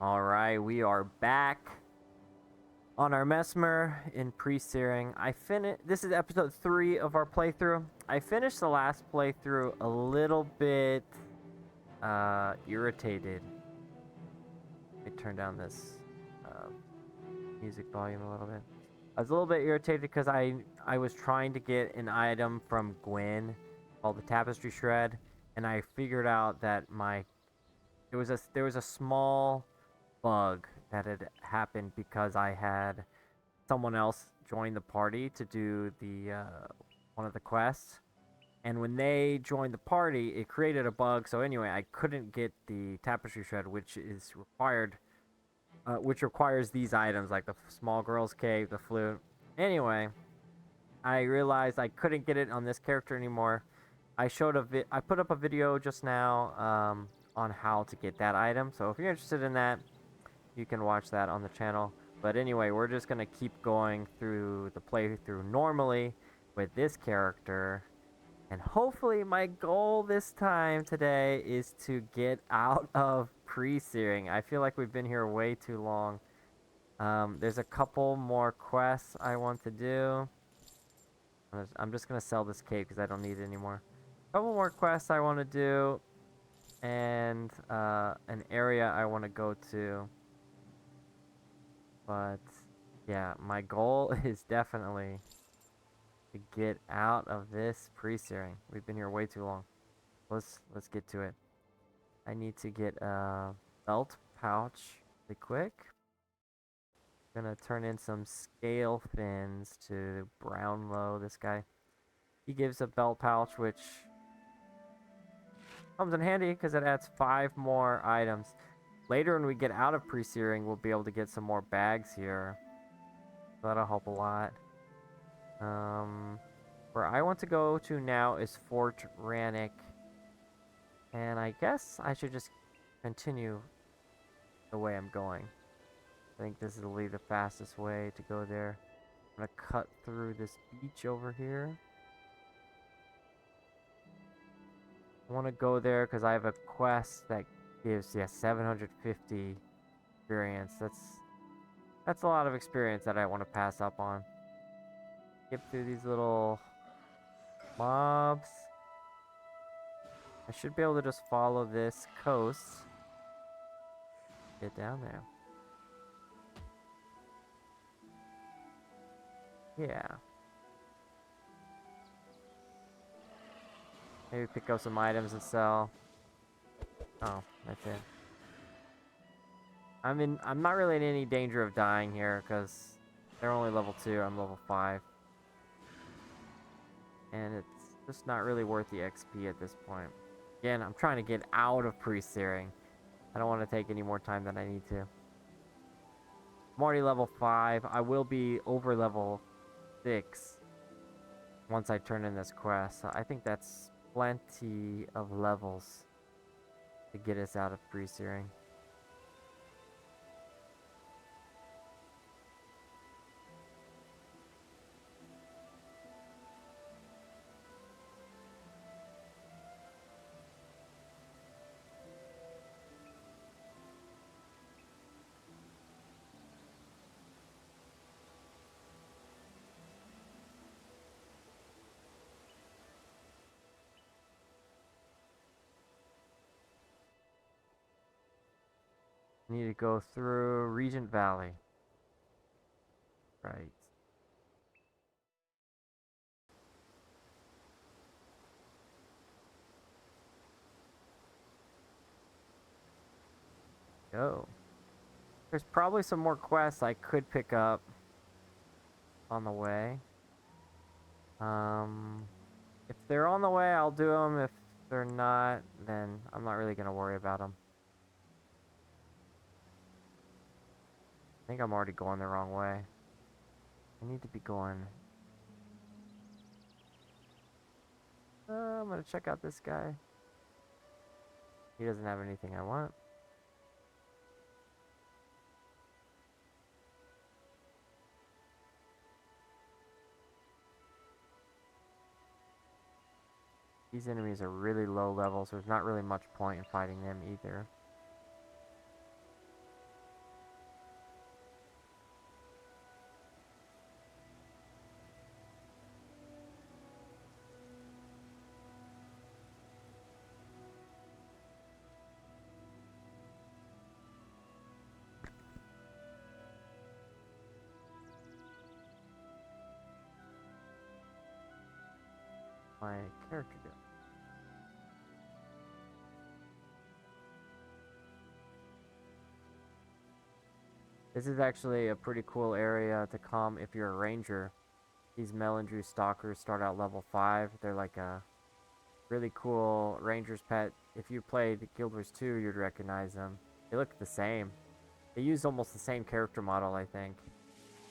Alright, we are back on our Mesmer in Pre-Searing. This is episode 3 of our playthrough. I finished the last playthrough a little bit irritated. Let me turn down this music volume a little bit. I was a little bit irritated because I was trying to get an item from Gwen called the Tapestry Shred, and I figured out that there was a small bug that had happened because I had someone else join the party to do the one of the quests, and when they joined the party, it created a bug. So anyway, I couldn't get the tapestry shred, which requires these items like the small girl's cave, the flute. Anyway, I realized I couldn't get it on this character anymore. I put up a video just now on how to get that item. So if you're interested in that, you can watch that on the channel. But anyway, we're just gonna keep going through the playthrough normally with this character, and hopefully my goal this time today is to get out of pre-searing. I feel like we've been here way too long. There's a couple more quests I want to do. I'm just gonna sell this cave because I don't need it anymore. A couple more quests I want to do, and an area I want to go to. But yeah, my goal is definitely to get out of this pre-searing. We've been here way too long. Let's get to it. I need to get a belt pouch really quick. Gonna turn in some scale fins to Brownlow, this guy. He gives a belt pouch, which comes in handy because it adds 5 more items. Later, when we get out of pre-searing, we'll be able to get some more bags here. That'll help a lot. Where I want to go to now is Fort Rannick. And I guess I should just continue the way I'm going. I think this will be the fastest way to go there. I'm going to cut through this beach over here. I want to go there because I have a quest that gives 750 experience. That's a lot of experience that I want to pass up on. Skip through these little mobs. I should be able to just follow this coast. Get down there. Yeah. Maybe pick up some items and sell. Oh, that's it. I'm not really in any danger of dying here because they're only level 2, I'm level 5. And it's just not really worth the XP at this point. Again, I'm trying to get out of pre-searing. I don't want to take any more time than I need to. I'm already level 5. I will be over level 6 once I turn in this quest. So I think that's plenty of levels to get us out of pre-searing. Need to go through Regent Valley. Right. Go. There's probably some more quests I could pick up on the way. If they're on the way, I'll do them. If they're not, then I'm not really going to worry about them. I think I'm already going the wrong way. I need to be going... I'm going to check out this guy. He doesn't have anything I want. These enemies are really low level, so there's not really much point in fighting them either. my character do? This is actually a pretty cool area to come if you're a ranger. These Melendrew stalkers start out level 5. They're like a really cool ranger's pet. If you played Guild Wars 2, you'd recognize them. They look the same. They use almost the same character model, I think,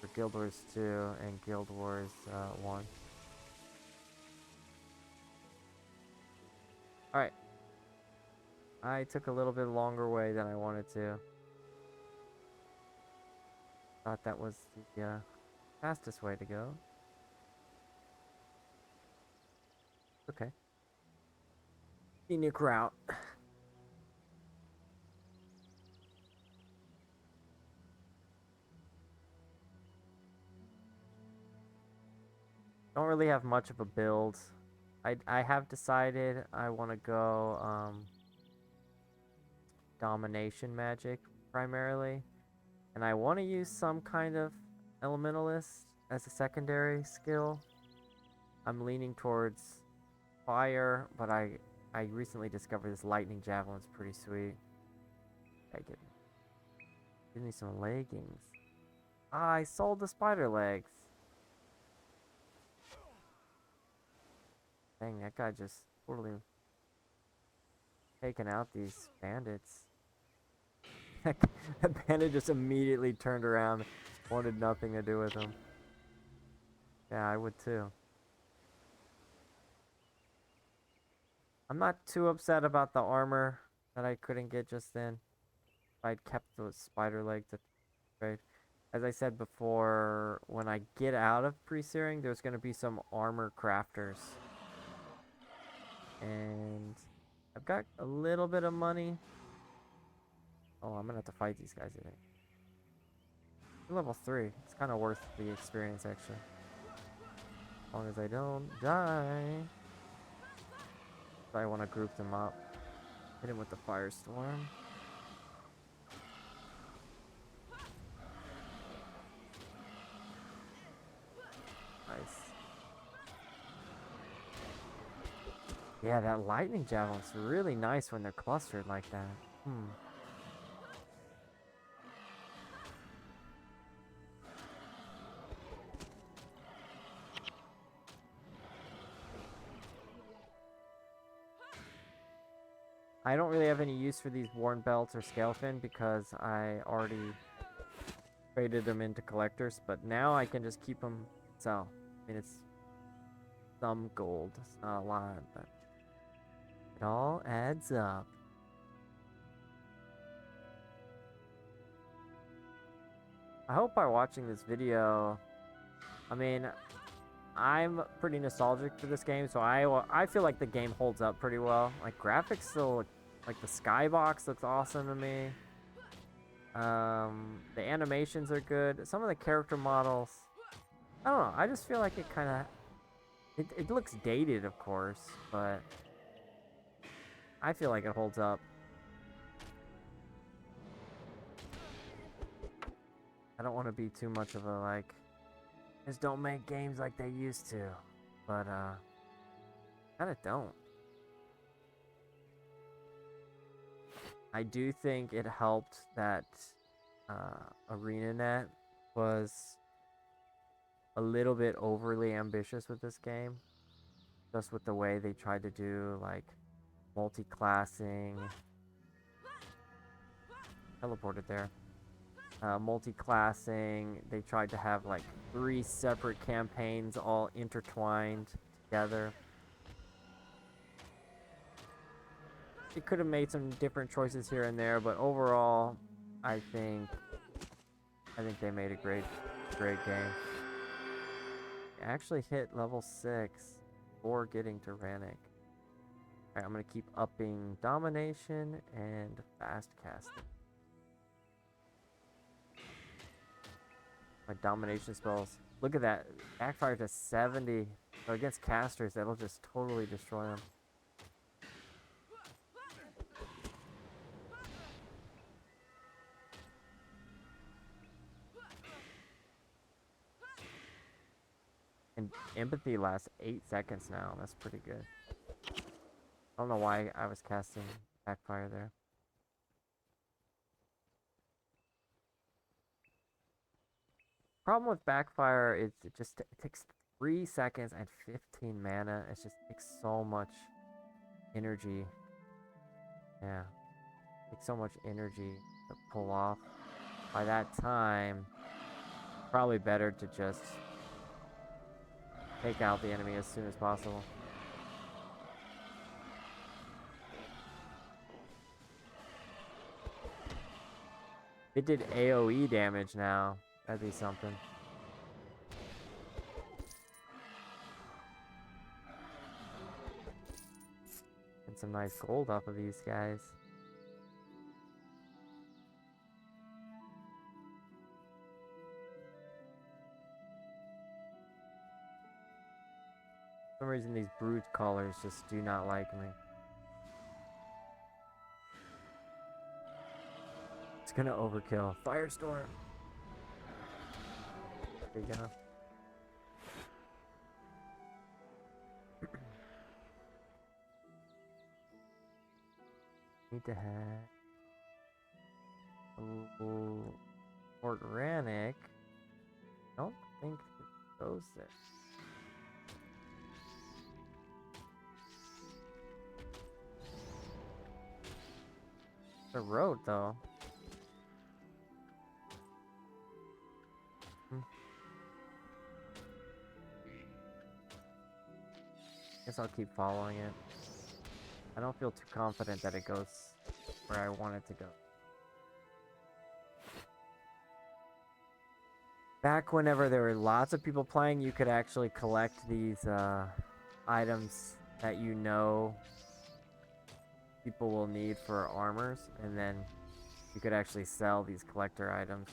for Guild Wars 2 and Guild Wars 1. Alright. I took a little bit longer way than I wanted to. Thought that was the fastest way to go. Okay. Scenic route. Don't really have much of a build. I have decided I want to go domination magic primarily. And I want to use some kind of elementalist as a secondary skill. I'm leaning towards fire, but I recently discovered this lightning javelin's pretty sweet. Give me some leggings. Ah, I sold the spider legs. Dang, that guy just totally taking out these bandits. That bandit just immediately turned around, wanted nothing to do with him. Yeah, I would too. I'm not too upset about the armor that I couldn't get just then. If I'd kept those spider legs to trade. As I said before, when I get out of pre-searing, there's going to be some armor crafters. And I've got a little bit of money. Oh, I'm going to have to fight these guys, I think. Level 3. It's kind of worth the experience, actually. As long as I don't die. I want to group them up. Hit him with the firestorm. Nice. Yeah, that lightning javelin's really nice when they're clustered like that. I don't really have any use for these worn belts or scalefin because I already traded them into collectors, but now I can just keep them sell. I mean, it's some gold. It's not a lot, but it all adds up. I hope by watching this video, I mean, I'm pretty nostalgic for this game, so I feel like the game holds up pretty well. Like, graphics still look, like the skybox looks awesome to me. The animations are good. Some of the character models, I don't know. I just feel like it kind of, it looks dated, of course, but I feel like it holds up. I don't want to be too much of a, like, just don't make games like they used to, but kind of don't. I do think it helped that ArenaNet was a little bit overly ambitious with this game, just with the way they tried to do like multi-classing. Teleported there. Multi-classing. They tried to have like 3 separate campaigns all intertwined together. It could have made some different choices here and there, but overall, I think they made a great game. I actually hit level 6 before getting to Rannick. Alright, I'm gonna keep upping domination and fast casting. My domination spells. Look at that. Backfire to 70. So against casters, that'll just totally destroy them. And empathy lasts 8 seconds now. That's pretty good. I don't know why I was casting backfire there. Problem with backfire is it takes 3 seconds and 15 mana. It just takes so much energy. Yeah. It takes so much energy to pull off. By that time, probably better to just take out the enemy as soon as possible. It did AoE damage now. That'd be something. And some nice gold off of these guys. For some reason these brute colors just do not like me. It's gonna overkill. Firestorm! There you go. Need to have organic. I don't think it goes there. The road though. Guess I'll keep following it. I don't feel too confident that it goes where I want it to go. Back whenever there were lots of people playing, you could actually collect these items that you know people will need for armors, and then you could actually sell these collector items.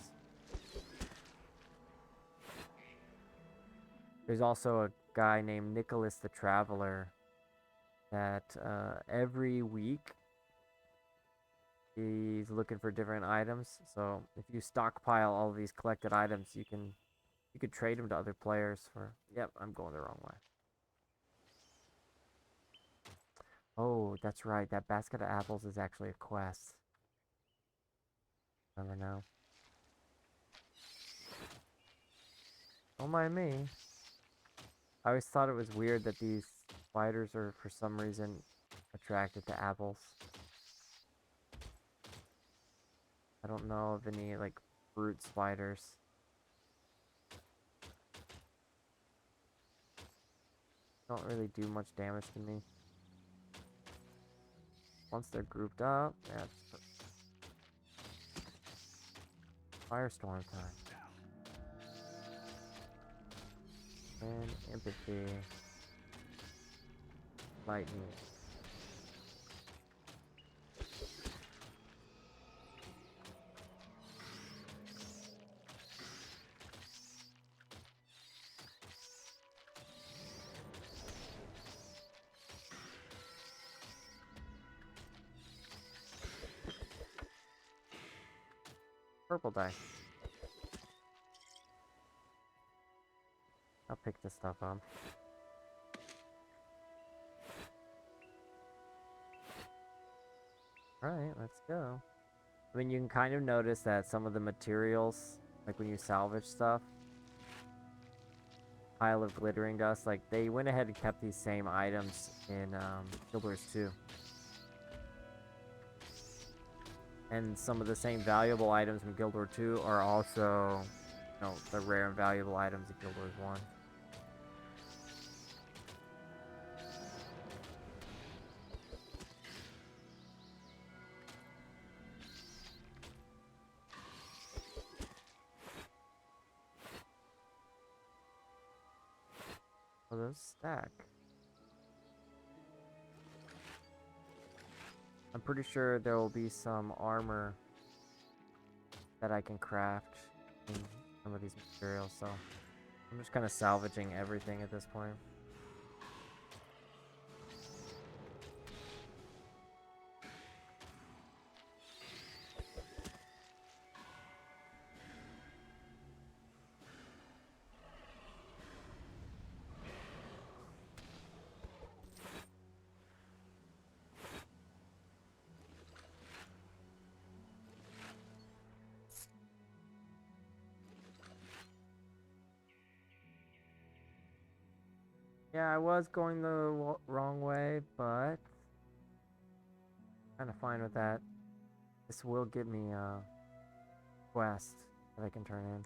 There's also a guy named Nicholas the Traveler that every week he's looking for different items. So if you stockpile all of these collected items, you could trade them to other players for. Yep, I'm going the wrong way. Oh, that's right. That basket of apples is actually a quest. Never know. Don't mind me. I always thought it was weird that these spiders are, for some reason, attracted to apples. I don't know of any, like, brute spiders. Don't really do much damage to me. Once they're grouped up, yeah, it's Firestorm time. And empathy. Lightning. Purple die. I'll pick this stuff up. Alright, let's go. I mean, you can kind of notice that some of the materials, like when you salvage stuff, pile of glittering dust, like they went ahead and kept these same items in Guild Wars 2. And some of the same valuable items from Guild Wars 2 are also, you know, the rare and valuable items in Guild Wars 1. Oh, those stack. I'm pretty sure there will be some armor that I can craft in some of these materials, so I'm just kind of salvaging everything at this point. Yeah, I was going the wrong way, but kind of fine with that. This will give me a quest that I can turn in.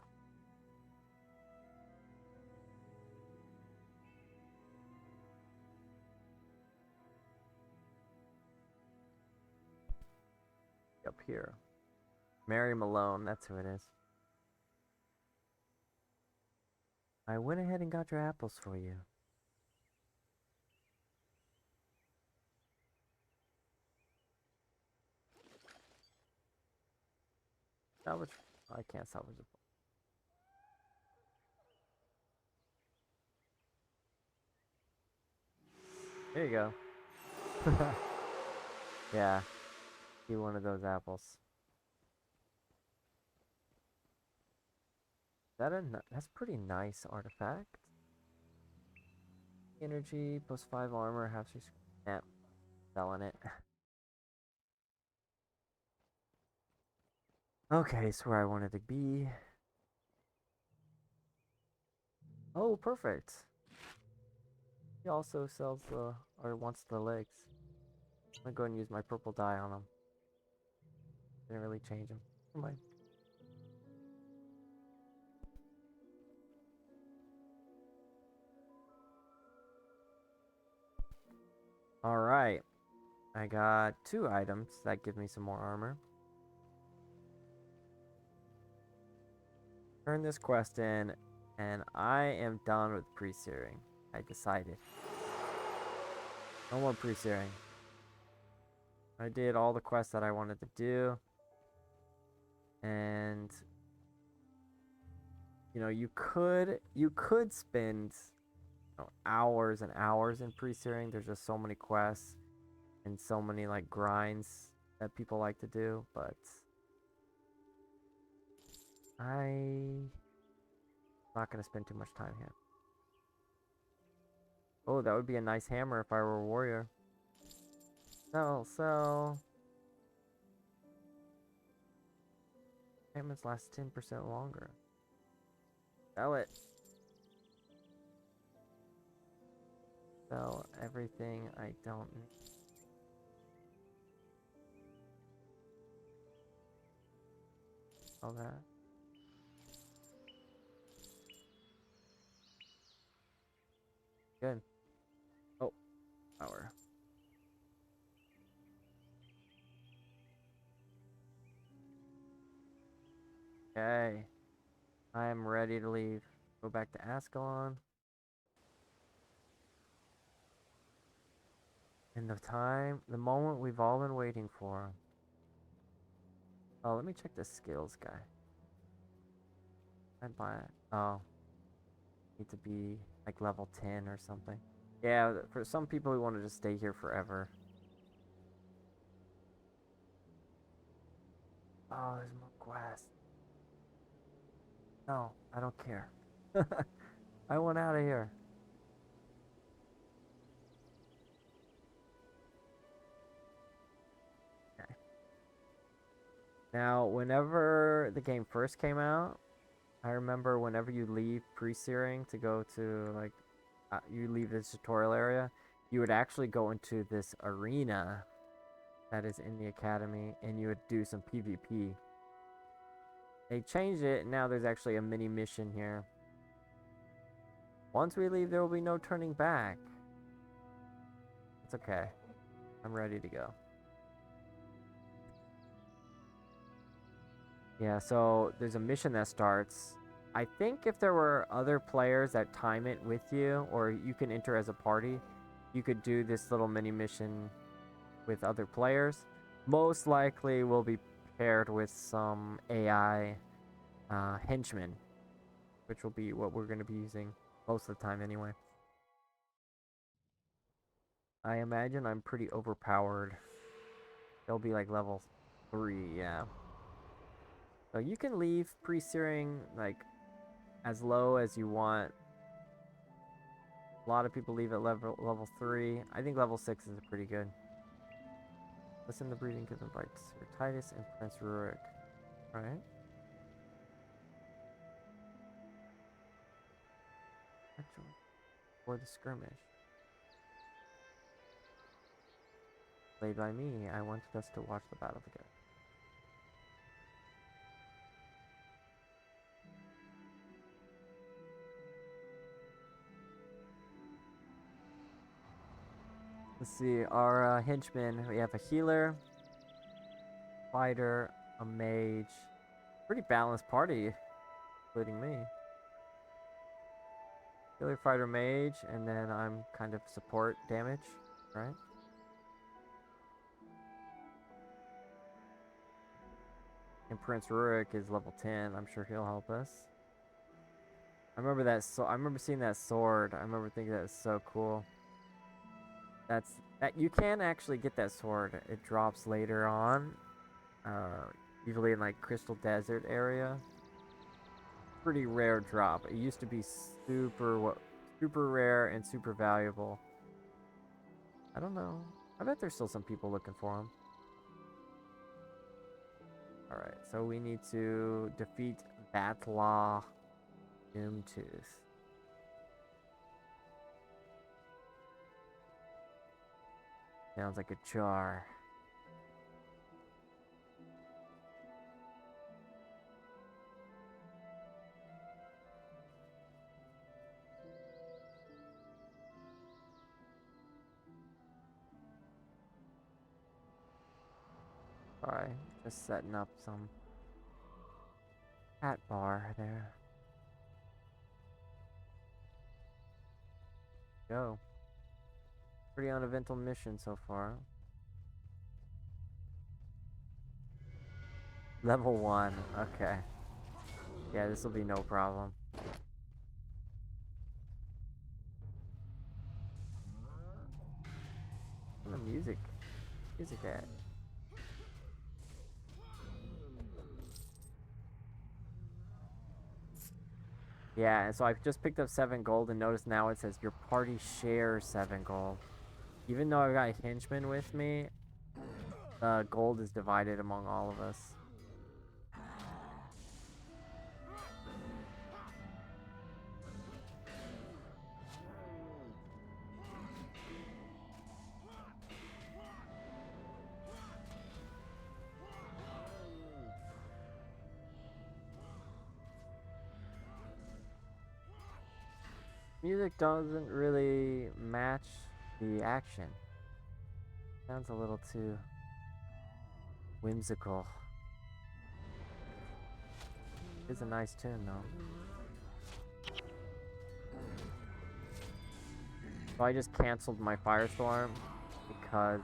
Up here. Mary Malone, that's who it is. I went ahead and got your apples for you. Salvage. I can't salvage the. There you go. Yeah, be one of those apples. That's pretty nice artifact. Energy plus 5 armor, half 6. Yeah, selling it. Okay, it's where I wanted to be. Oh, perfect. He also sells the, or wants the legs. I'm gonna go and use my purple dye on him. Didn't really change him. Never mind. Alright. I got 2 items that give me some more armor. Turn this quest in, and I am done with pre-searing. I decided. No more pre-searing. I did all the quests that I wanted to do. And you know, you could spend hours and hours in pre-searing. There's just so many quests and so many like grinds that people like to do, but I'm not gonna spend too much time here. Oh, that would be a nice hammer if I were a warrior. Sell. Hammers last 10% longer. Sell it. Sell everything I don't need. All that. Good. Oh, power. Okay. I am ready to leave. Go back to Ascalon. And the moment we've all been waiting for. Oh, let me check the skills guy. I'd buy it. Oh. Need to be like level 10 or something. Yeah, for some people who wanted to stay here forever. Oh, there's more quests. No, I don't care. I want out of here. Okay. Now, whenever the game first came out, I remember whenever you leave pre-searing to go to like, you leave this tutorial area, you would actually go into this arena that is in the academy, and you would do some PvP. They changed it, and now there's actually a mini mission here. Once we leave, there will be no turning back. It's okay. I'm ready to go. Yeah, so there's a mission that starts. I think if there were other players that time it with you, or you can enter as a party, you could do this little mini mission with other players. Most likely will be paired with some AI henchmen, which will be what we're going to be using most of the time anyway. I imagine I'm pretty overpowered. They'll be like level 3, yeah. So you can leave pre-searing like as low as you want. A lot of people leave at level 3. I think level 6 is pretty good. Listen to breathing gives them bites. Titus and Prince Rurik. Alright. Actually. for the skirmish. Played by me, I wanted us to watch the battle together. Let's see, our henchmen, we have a healer, fighter, a mage. Pretty balanced party, including me. Healer, fighter, mage, and then I'm kind of support damage, right? And Prince Rurik is level 10. I'm sure he'll help us. I remember that. So I remember seeing that sword. I remember thinking that was so cool. That you can actually get that sword. It drops later on, usually in like Crystal Desert area. Pretty rare drop. It used to be super rare and super valuable. I don't know. I bet there's still some people looking for them. Alright, so we need to defeat Batlaw Doomtooth. Sounds like a Charr. Alright, just setting up some cat bar there. Go. Pretty uneventful mission so far. Level 1, okay. Yeah, this will be no problem. The music at. Yeah, and so I've just picked up 7 gold, and notice now it says your party shares 7 gold. Even though I've got a henchman with me, the gold is divided among all of us. Music doesn't really match the action. Sounds a little too whimsical. It's a nice tune though. So I just canceled my firestorm because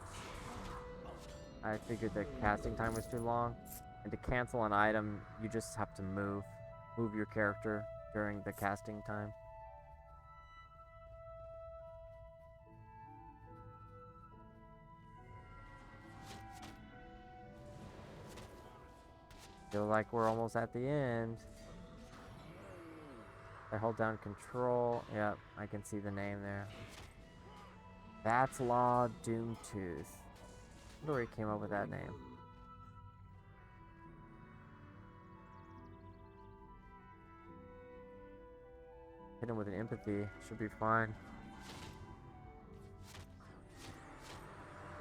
I figured the casting time was too long. And to cancel an item, you just have to move your character during the casting time. Feel like we're almost at the end. I hold down control. Yep, I can see the name there. Batlaw Doomtooth. I wonder where he came up with that name. Hit him with an empathy. Should be fine.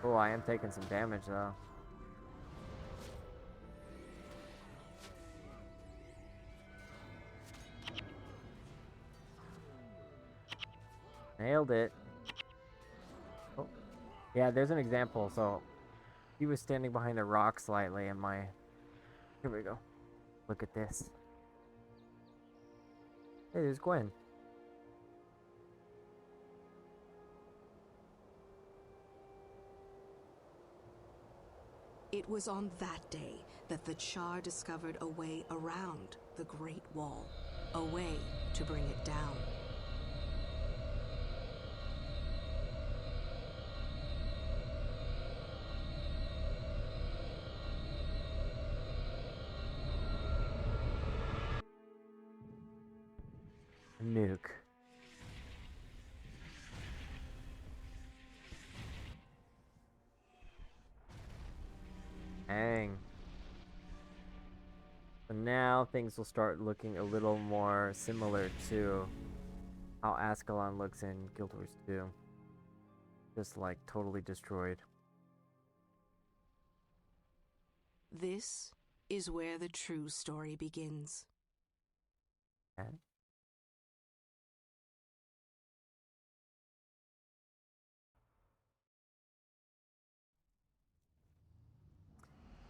Oh, I am taking some damage though. Nailed it. Oh. Yeah, there's an example. So, he was standing behind a rock slightly and my... Here we go. Look at this. Hey, there's Gwen. It was on that day that the Charr discovered a way around the Great Wall. A way to bring it down. Nuke. Dang. So now things will start looking a little more similar to how Ascalon looks in Guild Wars 2. Just like totally destroyed. This is where the true story begins. Okay.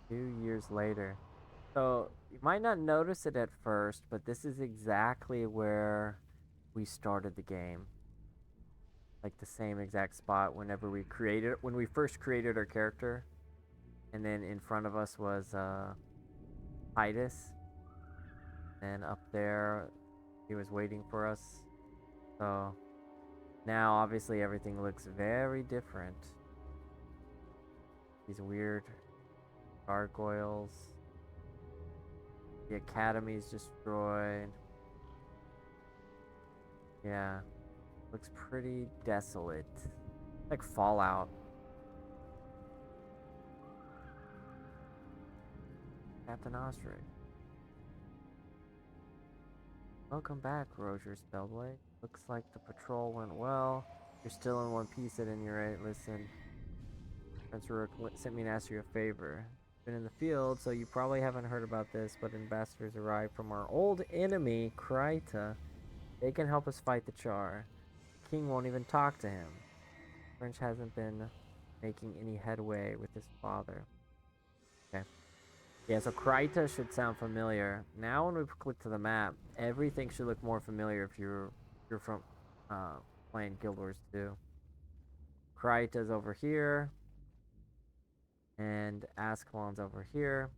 Few years later. So you might not notice it at first, but this is exactly where we started the game. Like the same exact spot when we first created our character. And then in front of us was Titus. And up there he was waiting for us. So now obviously everything looks very different. These weird gargoyles. The academy's destroyed. Yeah. Looks pretty desolate. Like Fallout. Captain Ostrich. Welcome back, Roger Spellblade. Looks like the patrol went well. You're still in one piece at any rate. Listen. Prince Rook sent me to ask you a favor. Been in the field, so you probably haven't heard about this, but ambassadors arrived from our old enemy, Kryta. They can help us fight the Charr. The king won't even talk to him. French hasn't been making any headway with his father. Okay. Yeah, so Kryta should sound familiar. Now when we click to the map, everything should look more familiar if you're from playing Guild Wars 2. Kryta's over here. And Ascalon's over here.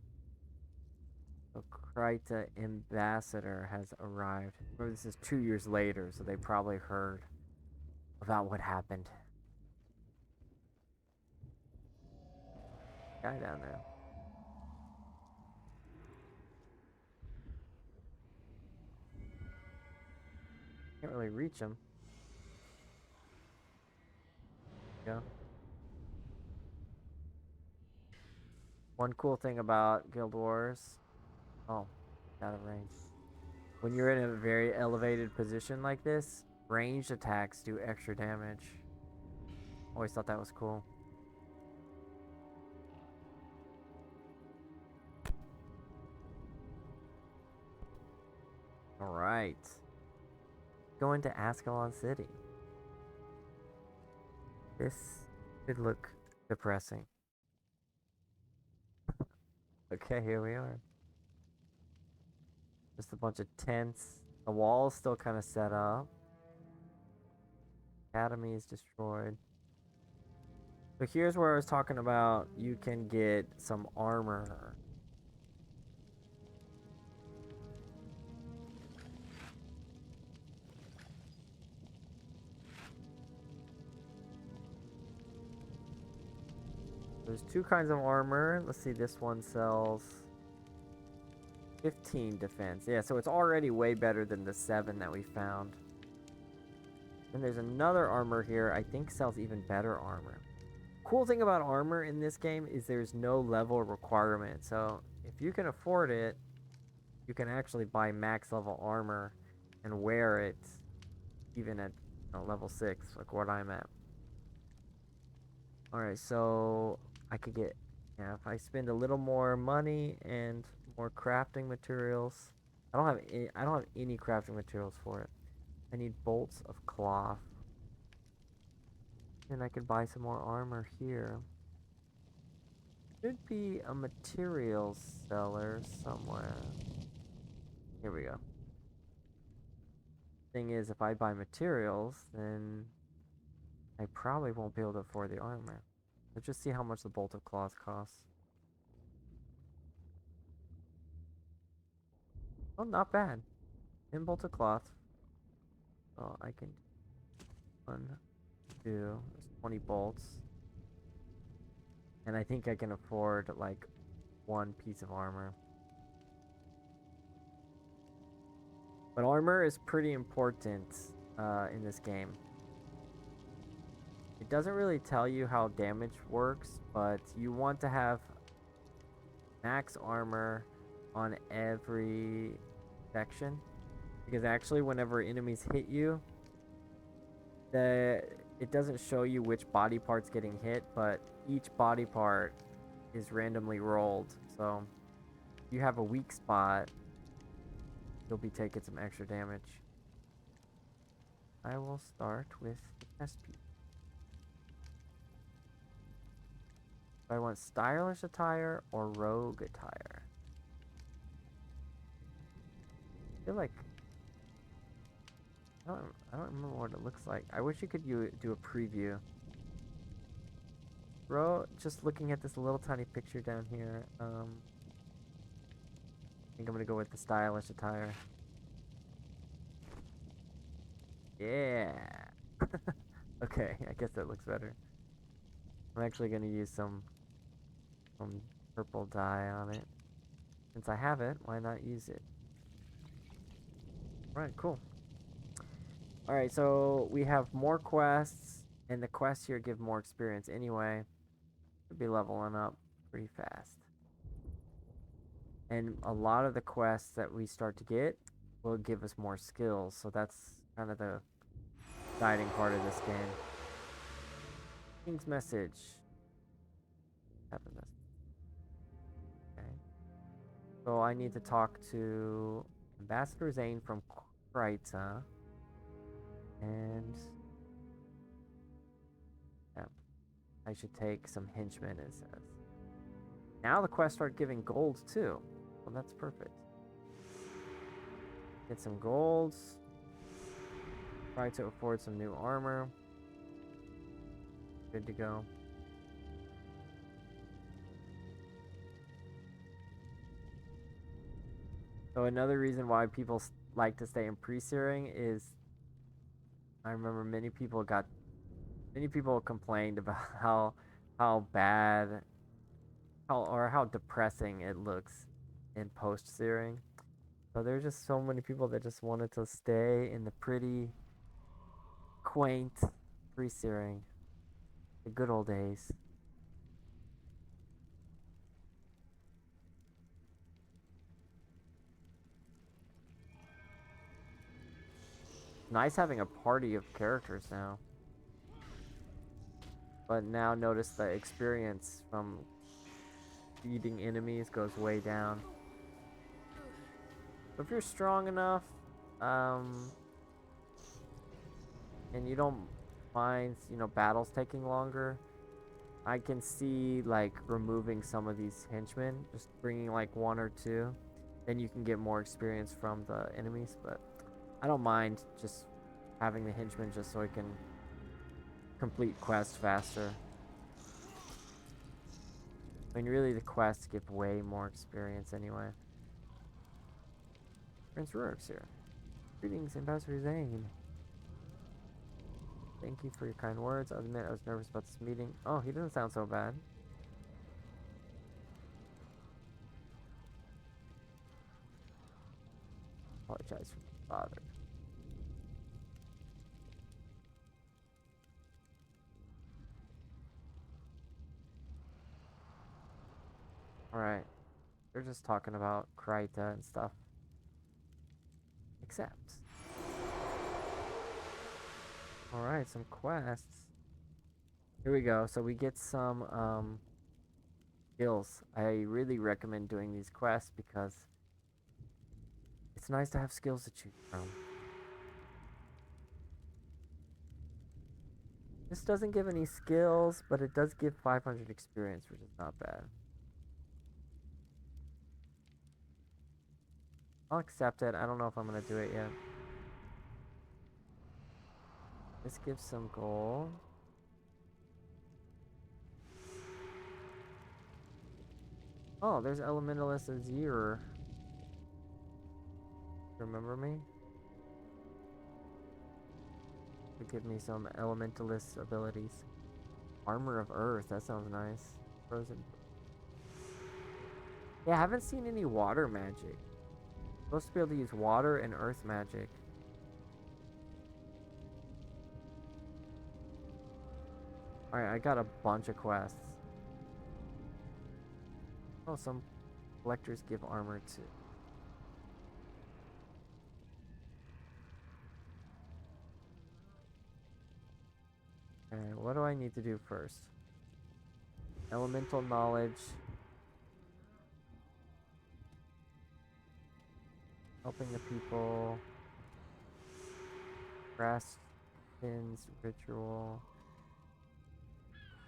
So Kryta ambassador has arrived. Remember, this is 2 years later, so they probably heard about what happened. Guy down there. Can't really reach him. Yeah. One cool thing about Guild Wars. Oh, out of range. When you're in a very elevated position like this, ranged attacks do extra damage. Always thought that was cool. Alright. Going to Ascalon City. This could look depressing. Okay, here we are. Just a bunch of tents. The wall's still kind of set up. Academy is destroyed. So here's where I was talking about you can get some armor. There's two kinds of armor. Let's see, this one sells 15 defense. Yeah, so it's already way better than the 7 that we found. And there's another armor here, I think sells even better armor. Cool thing about armor in this game is there's no level requirement. So if you can afford it, you can actually buy max level armor and wear it even at level 6, like what I'm at. Alright, so I could get, yeah, if I spend a little more money and more crafting materials. I don't have any crafting materials for it. I need bolts of cloth. And I could buy some more armor here. Should be a materials seller somewhere. Here we go. Thing is, if I buy materials, then I probably won't be able to afford the armor. Let's just see how much the bolt of cloth costs. Oh, not bad. 10 bolt of cloth. Oh, I can 1, 2, there's 20 bolts. And I think I can afford like 1 piece of armor. But armor is pretty important in this game. It doesn't really tell you how damage works, but you want to have max armor on every section. Because actually whenever enemies hit you, the it doesn't show you which body part's getting hit, but each body part is randomly rolled. So if you have a weak spot, you'll be taking some extra damage. I will start with the chest piece. Do I want stylish attire or rogue attire? I feel like I don't remember what it looks like. I wish you could do a preview. Bro, just looking at this little tiny picture down here, I think I'm gonna go with the stylish attire. Yeah. Okay, I guess that looks better. I'm actually gonna use some purple dye on it. Since I have it, why not use it? Alright, cool. Alright, so we have more quests, and the quests here give more experience anyway. Should be leveling up pretty fast. And a lot of the quests that we start to get will give us more skills, so that's kind of the exciting part of this game. King's message. Happened this. Okay. So I need to talk to Ambassador Zane from Kryta. And yeah, I should take some henchmen, it says. Now the quests start giving gold too. Well, that's perfect. Get some golds. Try to afford some new armor. Good to go. So another reason why people like to stay in pre-searing is I remember many people complained about how bad how depressing it looks in post-searing. So there's just so many people that just wanted to stay in the pretty quaint pre-searing. The good old days. Nice having a party of characters now. But now notice the experience from beating enemies goes way down. So if you're strong enough, and you don't mind, battles taking longer, I can see like removing some of these henchmen, just bringing like one or two, then you can get more experience from the enemies. But I don't mind just having the henchmen just so I can complete quests faster. I mean, really, the quests give way more experience anyway. Prince Rurik's here. Greetings, Ambassador Zane. Thank you for your kind words. I admit I was nervous about this meeting. Oh, he doesn't sound so bad. Apologize for my father. Alright. They're just talking about Kryta and stuff. Except. Alright, some quests. Here we go. So we get some skills. I really recommend doing these quests because it's nice to have skills to choose from. This doesn't give any skills, but it does give 500 experience, which is not bad. I'll accept it. I don't know if I'm going to do it yet. This gives some gold. Oh, there's Elementalist Azir. Remember me? To give me some Elementalist abilities. Armor of Earth. That sounds nice. Frozen. Yeah, I haven't seen any water magic. Supposed to be able to use water and earth magic. Alright, I got a bunch of quests. Oh, some collectors give armor too. Okay, what do I need to do first? Elemental knowledge. Helping the people. Grass pins ritual.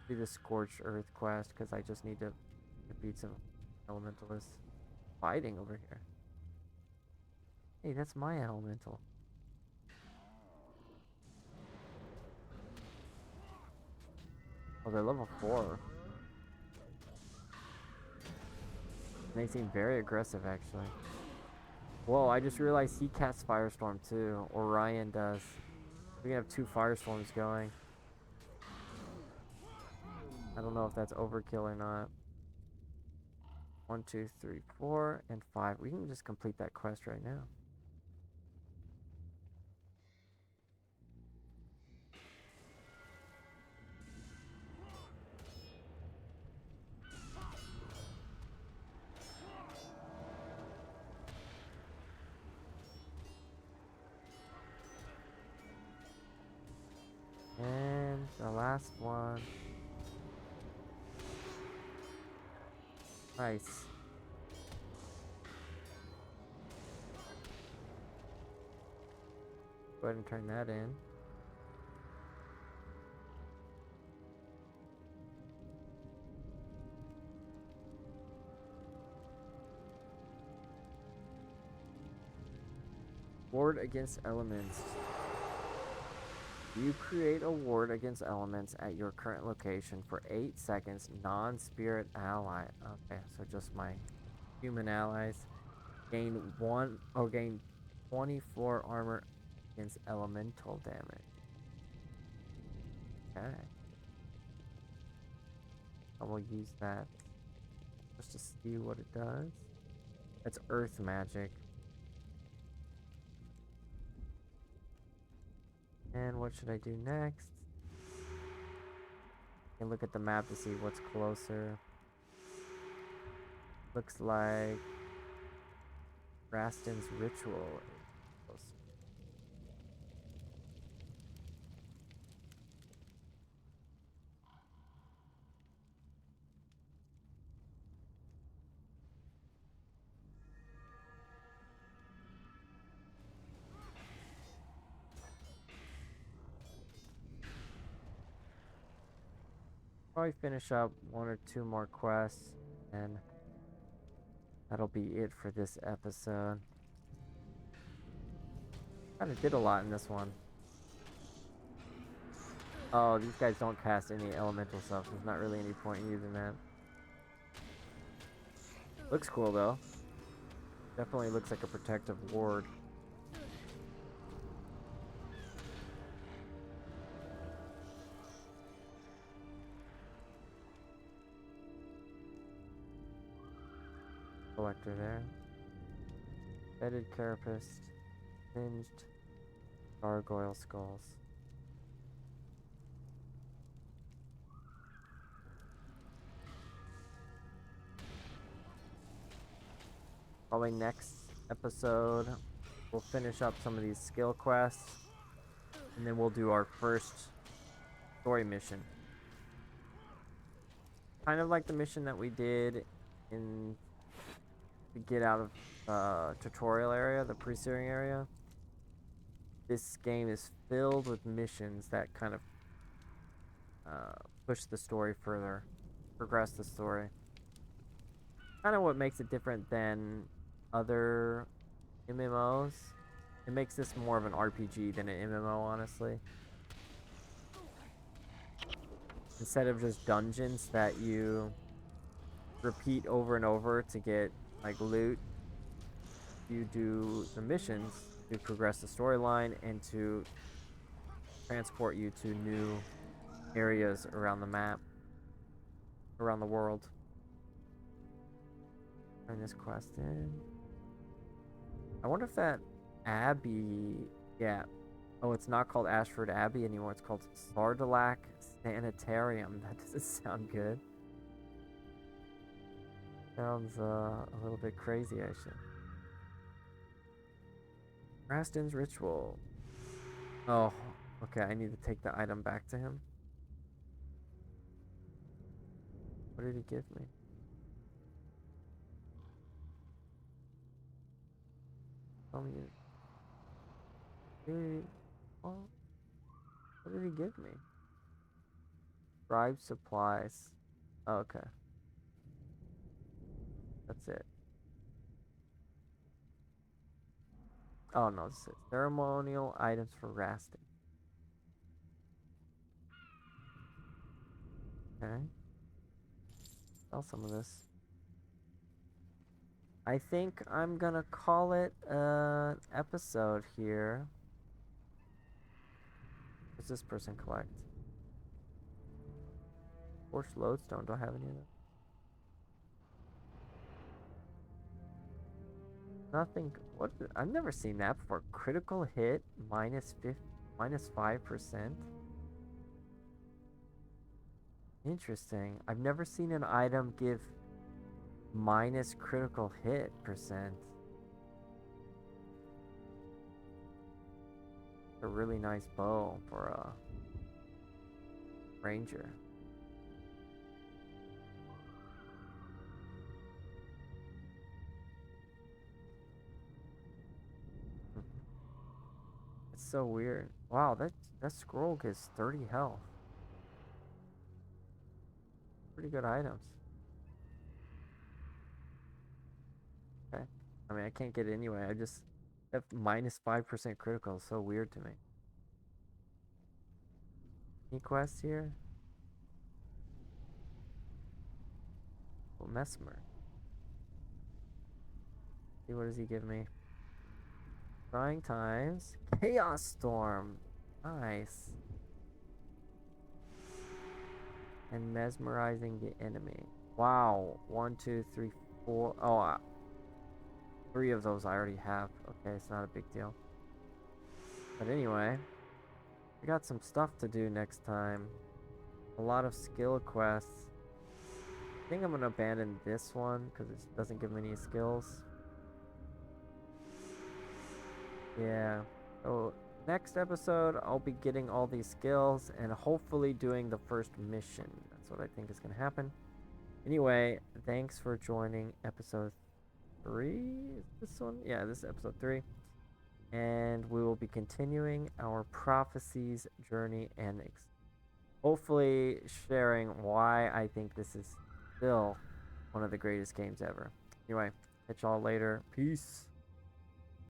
Do the Scorched Earth quest because I just need to defeat some elementalists fighting over here. Hey, that's my elemental. Oh, they're level 4. They seem very aggressive, actually. Whoa, I just realized he casts Firestorm too. Orion does. We can have 2 Firestorms going. I don't know if that's overkill or not. 1, 2, 3, 4, and 5. We can just complete that quest right now. And the last one. Nice. Go ahead and turn that in. Ward against elements. You create a ward against elements at your current location for 8 seconds, non-spirit ally. Okay, so just my human allies. Gain 24 armor against elemental damage. Okay. I will use that just to see what it does. That's earth magic. And what should I do next? I can look at the map to see what's closer. Looks like Rastin's ritual is closer. Probably finish up 1 or 2 more quests, and that'll be it for this episode. Kinda did a lot in this one. Oh, these guys don't cast any elemental stuff. There's not really any point in using that. Looks cool though. Definitely looks like a protective ward. Collector there. Bedded carapace. Singed gargoyle skulls. Probably next episode we'll finish up some of these skill quests, and then we'll do our first story mission. Kind of like the mission that we did in the get out of tutorial area, the pre-searing area. This game is filled with missions that kind of push the story further, progress the story. Kind of what makes it different than other MMOs. It makes this more of an RPG than an MMO, honestly. Instead of just dungeons that you repeat over and over to get like loot, you do the missions to progress the storyline and to transport you to new areas around the map, around the world. Turn this quest in. I wonder if that Abbey, yeah. Oh, it's not called Ashford Abbey anymore. It's called Sardalac Sanitarium. That doesn't sound good. Sounds a little bit crazy, actually. Rastin's ritual. Oh, okay. I need to take the item back to him. What did he give me? Tell me. What did he give me? Bribe supplies. Oh, okay. That's it. Oh no, this is ceremonial items for resting. Okay. Sell some of this. I think I'm gonna call it an episode here. What's this person collect? Forged lodestone. Do I have any of them? Nothing. What? I've never seen that before. Critical hit minus 5%. Interesting. I've never seen an item give minus critical hit percent. A really nice bow for a ranger. It's so weird. Wow, that scroll gives 30 health. Pretty good items. Okay. I mean, I can't get it anyway. I just have minus 5% critical. It's so weird to me. Any quests here? Well, Mesmer. See, what does he give me? Trying times. Chaos Storm. Nice. And mesmerizing the enemy. Wow. 1, 2, 3, 4. Oh, 3 of those I already have. Okay, it's not a big deal. But anyway, we got some stuff to do next time. A lot of skill quests. I think I'm gonna abandon this one because it doesn't give me any skills. Yeah. So next episode, I'll be getting all these skills and hopefully doing the first mission. That's what I think is gonna happen. Anyway, thanks for joining episode 3. Is this one? Yeah, this is episode 3. And we will be continuing our Prophecies journey and hopefully sharing why I think this is still one of the greatest games ever. Anyway, catch y'all later. Peace.